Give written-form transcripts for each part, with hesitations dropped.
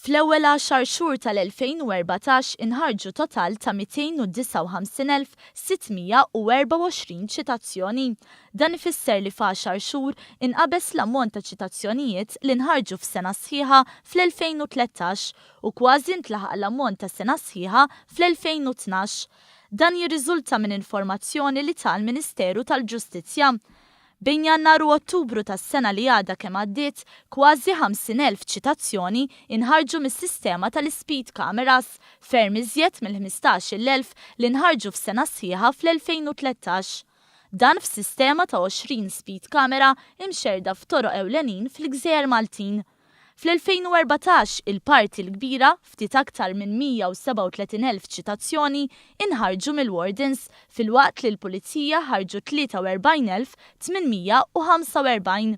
Fl-ewwel 10 xhur tal-2014 inħarġu total ta' 259,624 ċitazzjoni. Dan ifisser li f'10 xhur inqabes l-ammont ta' ċitazzjonijiet li nħarġu f'sena sħiħa fl-2013 u kważi ntlaħaq l-ammont ta' sena sħiħa fl-2012. Dan jirriżulta minn informazzjoni li tal-Ministeru tal-Ġustizzja. Bejn Jannar u Ottubru tas-sena li għadha kemm għaddiet, kważi 50,000 ċitazzjoni inħarġu mis-sistema tal-speed cameras, ferm iżjed mill-15,000 li nħarġu f'sena sħiħa fl-2013. Dan f'sistema ta' 20 speed camera imxerda f'toroq ewlenin fil-Gżejjer Maltin. Fl-2014 il-parti l-kbira ftit aktar minn 137,000 ċitazzjoni inħarġu mill-wardens fil-waqt li l-Pulizija ħarġu 43,845.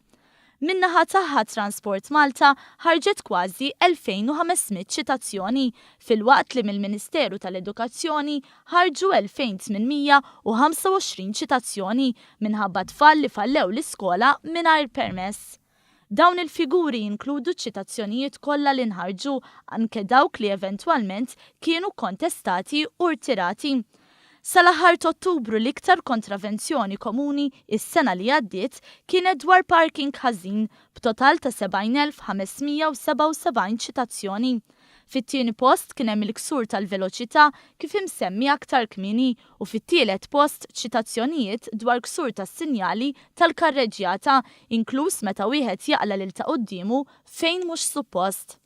Min-naħa tagħha Transport Malta ħarġet kważi 2,500 ċitazzjoni fil-waqt li mill-Ministeru tal-Edukazzjoni ħarġu 2,825 ċitazzjoni minħabba tfal li fallew l-iskola mingħajr permess. Dawn il-figuri jinkludu ċitazzjonijiet kollha li nħarġu anke dawk li eventwalment kienu kontestati u rtirati. Sal-aħħar ta' Ottubru l-iktar kontravenzjoni komuni is-sena li għaddiet kienet dwar parking ħażin b'total ta' 70,577 ċitazzjoni. Fit-tieni post kien hemm il-ksur tal-veloċità kif imsemmi aktar kmieni u fit-tielet post ċitazzjonijiet dwar ksur tas-sinjali tal-karreġjata inkluż meta wieħed jaqla lil ta' qudiemu fejn mhux suppost.